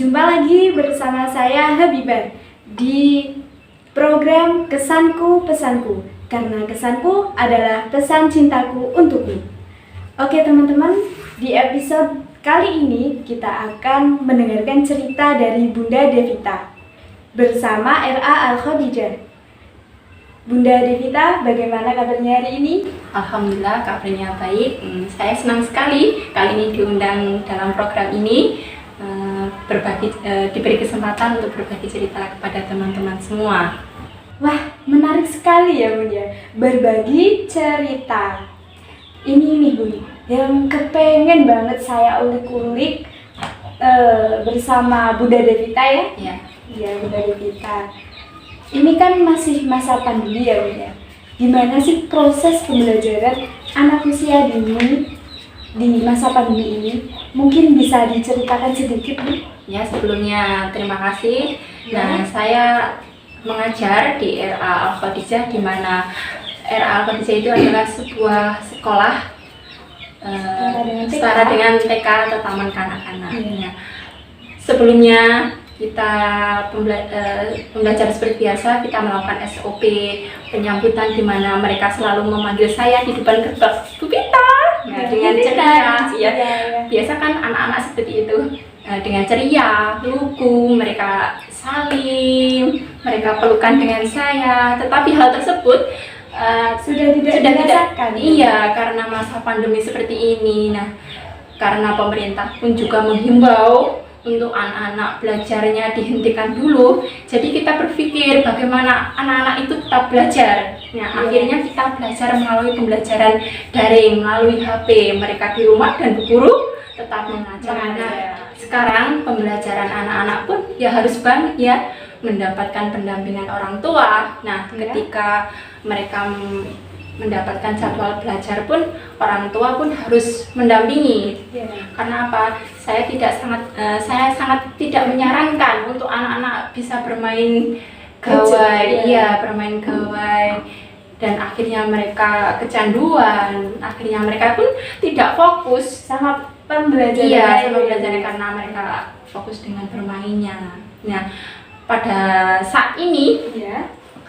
Jumpa lagi bersama saya Habibah di program Kesanku Pesanku, karena kesanku adalah pesan cintaku untukmu. Oke teman-teman, di episode kali ini kita akan mendengarkan cerita dari Bunda Devita bersama R.A. Al-Khadijah. Bunda Devita, bagaimana kabarnya hari ini? Alhamdulillah kabarnya baik. Saya senang sekali kali ini diundang dalam program ini, diberi kesempatan untuk berbagi cerita kepada teman-teman semua. Wah, menarik sekali ya Bunda, berbagi cerita. Ini nih Bunda, yang kepengen banget saya ulik-ulik bersama Bunda Devita ya. Iya, Bunda Devita. Ini kan masih masa pandemi ya Bunda. Gimana sih proses pembelajaran anak usia dini di masa pandemi ini? Mungkin bisa diceritakan sedikit Bu? Ya, sebelumnya terima kasih. Nah, saya mengajar di R.A. Al-Khadijah, di mana R.A. Al-Khadijah itu adalah sebuah sekolah setara dengan TK atau taman kanak-kanak. Sebelumnya kita pembelajaran seperti biasa, kita melakukan SOP penyambutan, di mana mereka selalu memanggil saya di depan gerbang, Bu Pita, dengan ceria. Ya. Biasa kan anak-anak seperti itu, dengan ceria, lugu, mereka salim, mereka pelukan dengan saya. Tetapi hal tersebut sudah tidak dirasakan. Iya, karena masa pandemi seperti ini. Nah, karena pemerintah pun juga menghimbau untuk anak-anak belajarnya dihentikan dulu, jadi kita berpikir bagaimana anak-anak itu tetap belajar. Nah, akhirnya kita belajar melalui pembelajaran daring, melalui HP. Mereka di rumah dan bu guru tetap mengajar. Nah, sekarang pembelajaran anak-anak pun ya harus banget ya mendapatkan pendampingan orang tua. Nah, ketika mereka mendapatkan jadwal belajar pun, orang tua pun harus mendampingi. Karena apa? Saya sangat tidak menyarankan untuk anak-anak bisa bermain gawai, bermain gawai, dan akhirnya mereka kecanduan. Akhirnya mereka pun tidak fokus sama pembelajaran. Sama belajarnya, karena mereka fokus dengan bermainnya. Nah, pada saat ini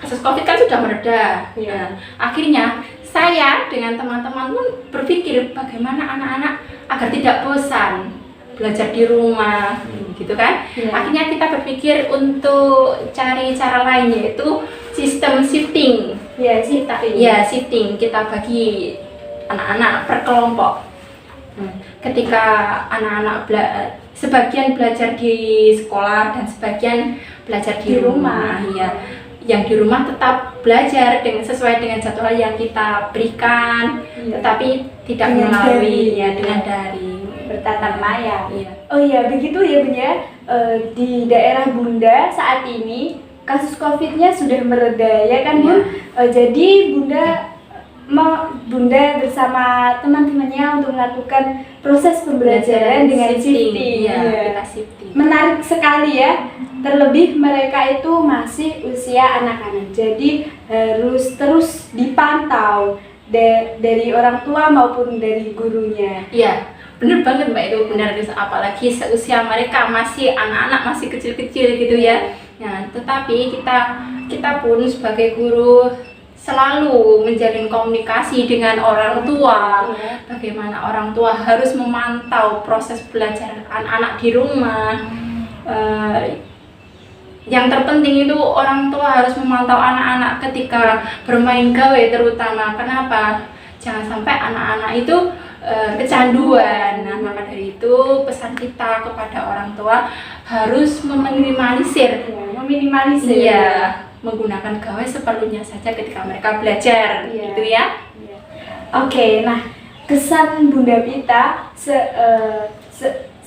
kasus COVID kan sudah mereda. Nah, akhirnya saya dengan teman-teman pun berpikir bagaimana anak-anak agar tidak bosan belajar di rumah, gitu kan? Akhirnya kita berpikir untuk cari cara lain, yaitu sistem shifting. Shifting. Kita bagi anak-anak per kelompok. Ketika anak-anak sebagian belajar di sekolah dan sebagian belajar di rumah. Yang di rumah tetap belajar sesuai dengan jadwal yang kita berikan, tetapi tidak melalui dengan daring, bertatap layar. Oh iya, begitu ya Bunda. Di daerah Bunda saat ini kasus COVID-nya sudah mereda ya kan Bun? Jadi Bunda bersama teman-temannya untuk melakukan proses pembelajaran dengan shifting. Kita shifting. Menarik sekali ya. Terlebih mereka itu masih usia anak-anak, jadi harus terus dipantau dari orang tua maupun dari gurunya. Iya, benar banget Mbak, itu benar. Apalagi seusia mereka masih anak-anak, masih kecil-kecil gitu ya. Nah, tetapi kita pun sebagai guru selalu menjalin komunikasi dengan orang tua. Bagaimana orang tua harus memantau proses belajar anak-anak di rumah. Yang terpenting itu orang tua harus memantau anak-anak ketika bermain gawai terutama. Kenapa? Jangan sampai anak-anak itu kecanduan. Nah, maka dari itu pesan kita kepada orang tua harus meminimalisir. Menggunakan gawai seperlunya saja ketika mereka belajar, gitu ya. Oke, nah kesan Bunda Pita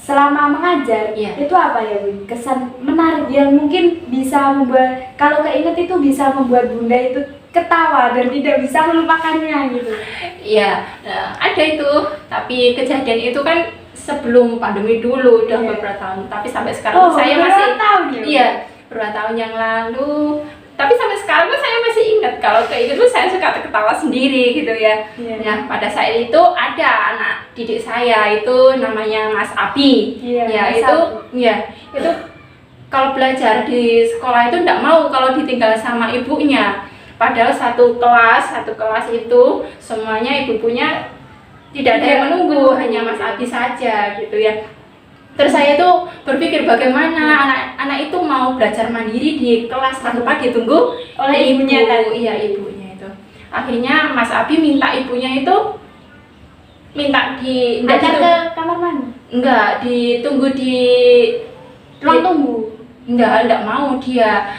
selama mengajar itu apa ya Bun? Kesan menarik yang mungkin bisa membuat, kalau keinget itu bisa membuat Bunda itu ketawa dan tidak bisa melupakannya gitu. Ada itu, tapi kejadian itu kan sebelum pandemi dulu, udah beberapa tahun. Tapi sampai sekarang saya masih beberapa tahun yang lalu. Tapi sampai sekarang saya masih ingat, kalau kayak gitu saya suka ketawa sendiri gitu ya. Nah, pada saat itu ada anak didik saya itu namanya Mas Abi. itu kalau belajar di sekolah itu tidak mau kalau ditinggal sama ibunya. Padahal satu kelas itu semuanya ibu-ibunya tidak ada yang menunggu, hanya Mas Abi saja gitu ya. Terus saya tuh berpikir bagaimana anak-anak itu mau belajar mandiri di kelas tanpa ditunggu oleh ibunya tadi. Iya, ibunya itu. Akhirnya Mas Abi minta ibunya itu enggak ke kamar mandi. Enggak, ditunggu di ruang tunggu. Enggak mau dia.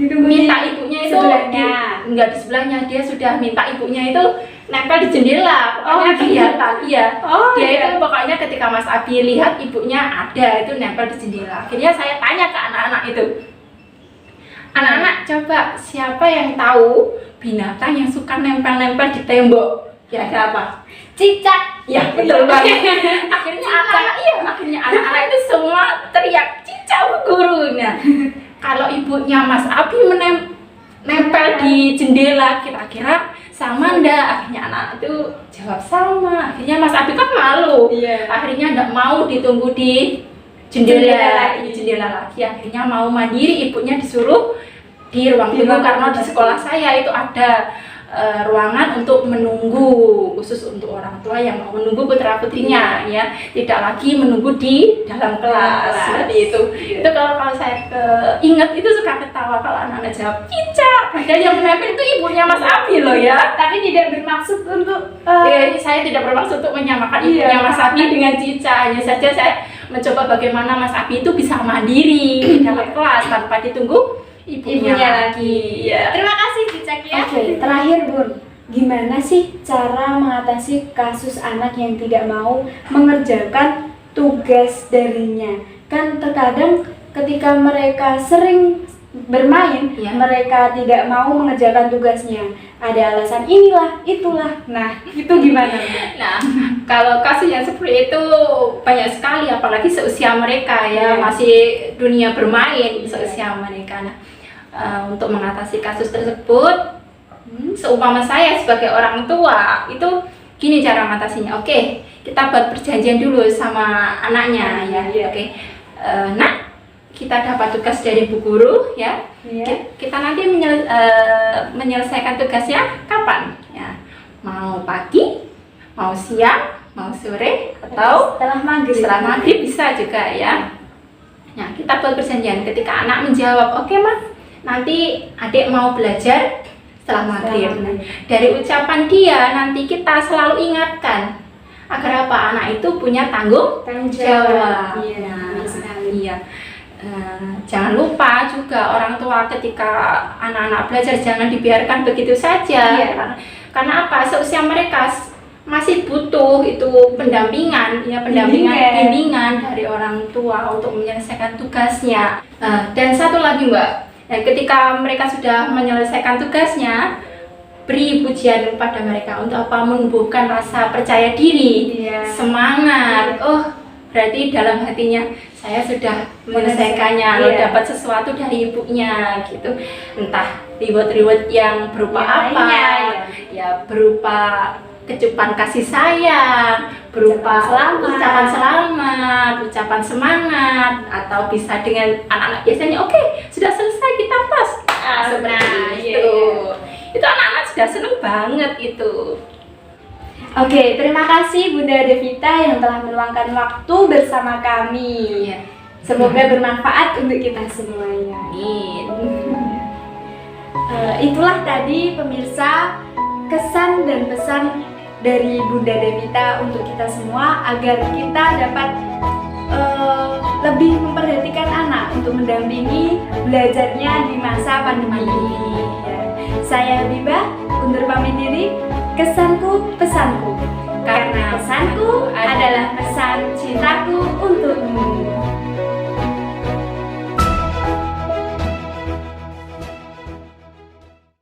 Ditunggu minta ibunya itu sebelahnya. Enggak di sebelahnya, dia sudah minta ibunya itu nempel di jendela, pokoknya kelihatan. Iya. Dia itu pokoknya ketika Mas Abi lihat ibunya ada itu nempel di jendela. Akhirnya saya tanya ke anak-anak itu, anak-anak coba siapa yang tahu binatang yang suka nempel-nempel di tembok? Kira-kira apa? Cicak. Ya betul banget. Akhirnya anak-anak itu semua teriak cicak Bu Guru. Nah, kalau ibunya Mas Abi nempel di jendela, kira-kira sama ndak? Akhirnya anak-anak itu jawab sama. Akhirnya Mas Abi kan malu. Akhirnya ndak mau ditunggu di jendela lagi. Akhirnya mau mandiri, ibunya disuruh di ruang tunggu karena di sekolah saya itu ada ruangan untuk menunggu, khusus untuk orang tua yang mau menunggu putra putrinya ya, tidak lagi menunggu di dalam kelas seperti itu. Itu kalau saya ingat itu suka ketawa kalau anak-anak jawab cicak, padahal yang menempel itu ibunya Mas Abi loh ya. Tapi tidak bermaksud untuk saya tidak bermaksud untuk menyamakan ibunya Mas Abi dengan cicak, hanya saja saya mencoba bagaimana Mas Abi itu bisa mandiri di dalam kelas tanpa ditunggu ibunya lagi. Terima kasih Cicak ya. Oke, terakhir Bun, gimana sih cara mengatasi kasus anak yang tidak mau mengerjakan tugas darinya? Kan terkadang ketika mereka sering bermain, mereka tidak mau mengerjakan tugasnya. Ada alasan inilah, itulah. Nah, itu gimana? Nah, kalau kasus yang seperti itu banyak sekali, apalagi seusia mereka ya, masih dunia bermain seusia mereka. Nah, untuk mengatasi kasus tersebut, seumpama saya sebagai orang tua itu gini cara mengatasinya. Oke, kita buat perjanjian dulu sama anaknya ya. Oke, nak, kita dapat tugas dari Bu Guru ya. Kita nanti menyelesaikan tugasnya kapan? Ya, mau pagi, mau siang, mau sore, atau setelah maghrib. Setelah maghrib bisa juga ya. Nah, kita buat perjanjian. Ketika anak menjawab, oke Mas, nanti adik mau belajar setelah maghrib. Dari ucapan dia nanti kita selalu ingatkan agar apa, anak itu punya tanggung jawab. Jangan lupa juga orang tua ketika anak-anak belajar jangan dibiarkan begitu saja. Karena apa, seusia mereka masih butuh itu pendampingan bimbingan dari orang tua untuk menyelesaikan tugasnya. Dan satu lagi Mbak, ketika mereka sudah menyelesaikan tugasnya, beri pujian kepada mereka untuk apa, menumbuhkan rasa percaya diri, semangat. Oh, berarti dalam hatinya saya sudah menyelesaikannya, dapat sesuatu dari ibunya gitu. Entah reward yang berupa ya berupa kecupan kasih sayang, berupa ucapan selamat, ucapan semangat, atau bisa dengan anak-anak biasanya oke, sudah selesai kita tos. Seperti itu. Itu anak-anak sudah seneng banget itu. Oke, terima kasih Bunda Devita yang telah meluangkan waktu bersama kami. Semoga bermanfaat untuk kita semuanya. Amin. Itulah tadi pemirsa kesan dan pesan dari Bunda Devita untuk kita semua agar kita dapat lebih memperhatikan anak untuk mendampingi belajarnya di masa pandemi ini. Saya Habibah undur pamit diri. Kesanku pesanku, karena pesanku adalah pesan cintaku untukmu.